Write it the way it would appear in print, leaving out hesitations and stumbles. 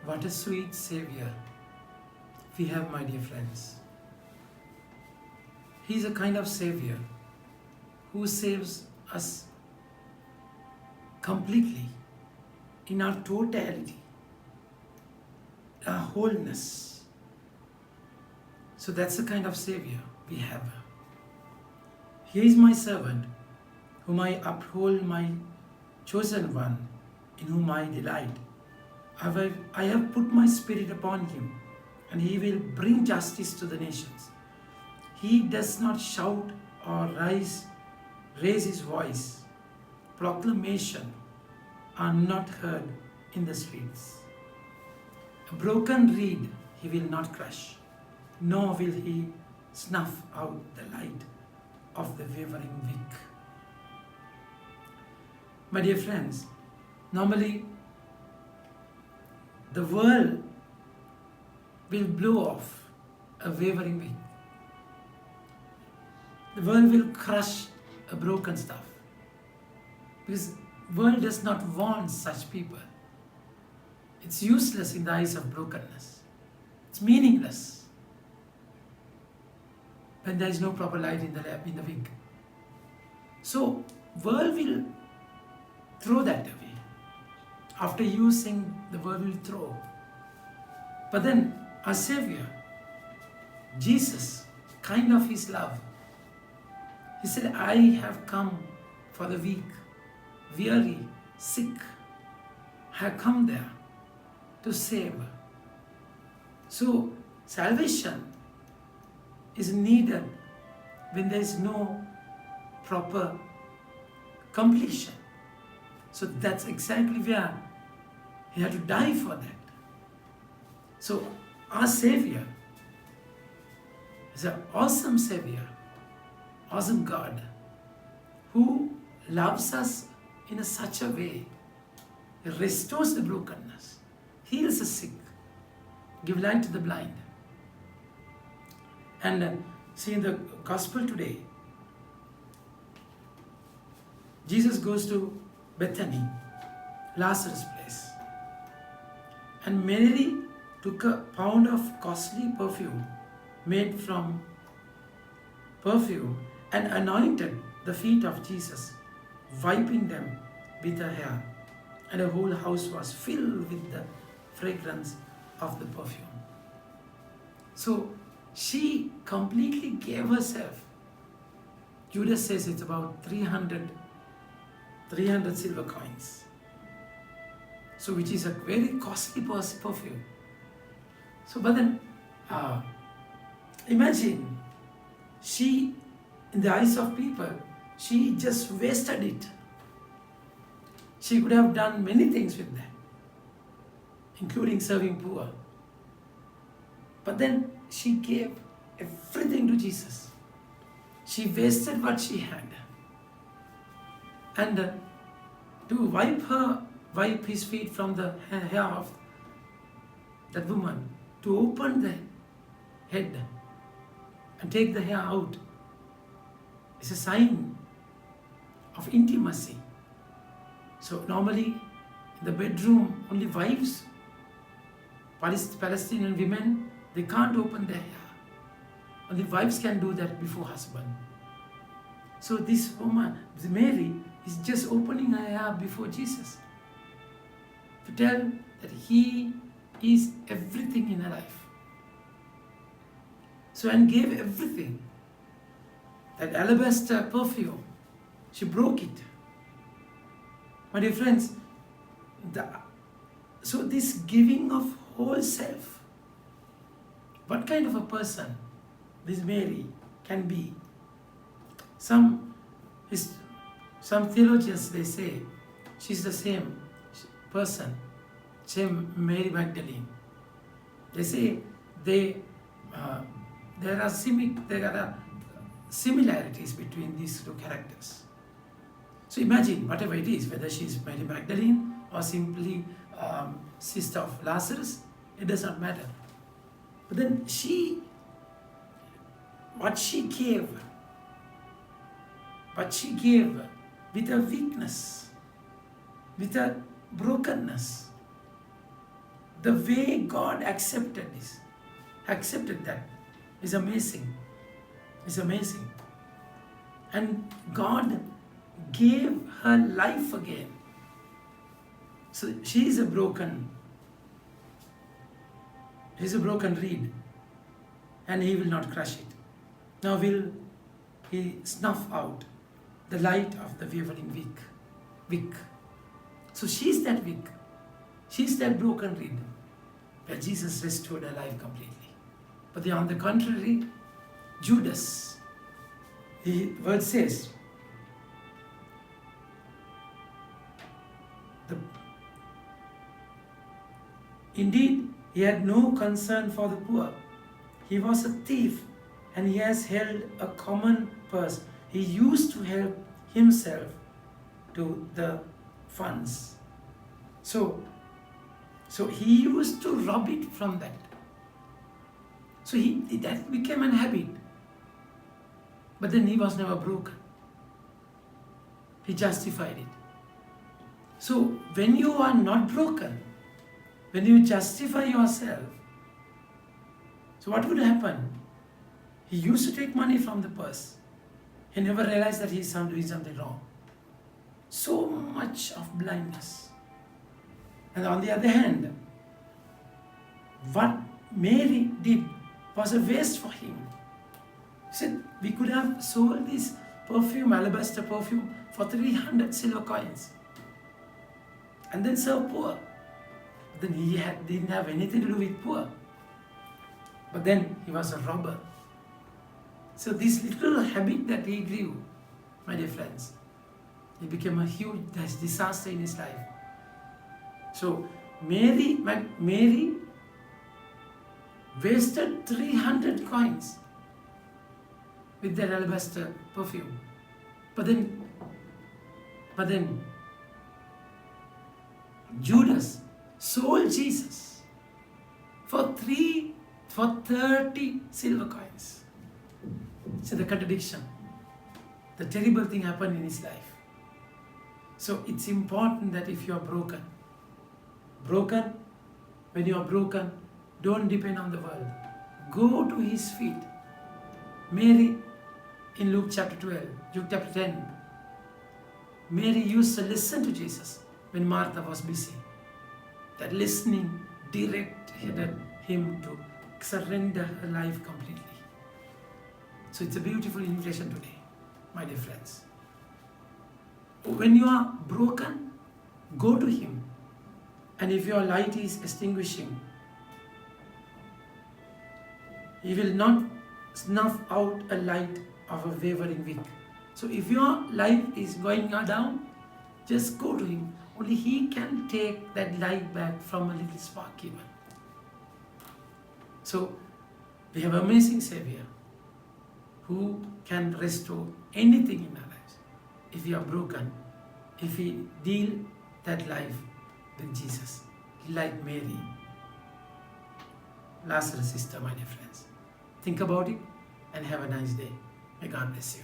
What a sweet Savior we have, my dear friends. He is a kind of Savior who saves us completely in our totality, our wholeness. So that's the kind of Savior we have. He is my servant, whom I uphold, my chosen one, in whom I delight. I have put my spirit upon him, and he will bring justice to the nations. He does not shout or raise his voice. Proclamation are not heard in the streets. A broken reed he will not crush, nor will he snuff out the light of the wavering wick. My dear friends, normally the world will blow off a wavering wick. The world will crush a broken stuff. Because the world does not want such people. It's useless in the eyes of brokenness. It's meaningless when there is no proper light in the wick. So, world will throw that away. After using, the world will throw. But then our Savior, Jesus, kind of his love, he said, I have come for the weak, weary, sick. I have come there to save. So salvation is needed when there is no proper completion. So that's exactly where he had to die for that. So our Savior is an awesome Savior, awesome God, who loves us in such a way. He restores the brokenness, heals the sick, gives light to the blind. And see, in the gospel today, Jesus goes to Bethany, Lazarus' place. And Mary took a pound of costly perfume made from perfume and anointed the feet of Jesus, wiping them with her hair. And the whole house was filled with the fragrance of the perfume. So she completely gave herself. Judas says it's about 300 silver coins. So which is a very costly perfume. So but then imagine, she, in the eyes of people, she just wasted it. She could have done many things with that, including serving poor. But then she gave everything to Jesus. She wasted what she had. And to wipe his feet from the hair of that woman, to open the head and take the hair out, is a sign of intimacy. So normally in the bedroom, only wives, Palestinian women, they can't open their hair. Only wives can do that before husband. So this woman, Mary, is just opening her hair before Jesus to tell that he is everything in her life. So, and gave everything. That alabaster perfume, she broke it. My dear friends, so this giving of whole self, what kind of a person this Mary can be? Some theologians, they say she's the same person, same Mary Magdalene. They say there are similarities between these two characters. So imagine, whatever it is, whether she is Mary Magdalene or simply sister of Lazarus, it does not matter. But then what she gave with a weakness, with a brokenness, The way God accepted that is amazing. It's amazing. And God gave her life again. So she's a broken reed, and he will not crush it. Now will he snuff out the light of the wavering wick. So she's that wick. She's that broken reed where Jesus restored her life completely. But on the contrary, Judas, the word says, indeed, he had no concern for the poor. He was a thief, and he has held a common purse. He used to help himself to the funds. So he used to rob it from that. So that became an habit. But then he was never broken. He justified it. So when you are not broken, when you justify yourself, so what would happen? He used to take money from the purse. He never realized that he's doing something wrong. So much of blindness. And on the other hand, what Mary did was a waste for him. He said, we could have sold this perfume, alabaster perfume, for 300 silver coins and then serve poor. Then he didn't have anything to do with poor. But then he was a robber. So this little habit that he grew, my dear friends, it became a huge disaster in his life. So Mary wasted 300 coins with that alabaster perfume. But then Judas sold Jesus for 30 silver coins. So the contradiction, the terrible thing happened in his life. So it's important that if you are broken, when you are broken, don't depend on the world. Go to his feet. Mary, in Luke chapter 10, Mary used to listen to Jesus when Martha was busy. That listening directed him to surrender her life completely. So it's a beautiful invitation today, my dear friends. When you are broken, go to him. And if your light is extinguishing, he will not snuff out a light of a wavering wick. So if your life is going down, just go to him. Only he can take that light back from a little spark even. So we have an amazing Savior who can restore anything in our lives. If we are broken, if we deal that life with Jesus, like Mary, Lazarus' sister, my dear friends. Think about it and have a nice day. May God bless you.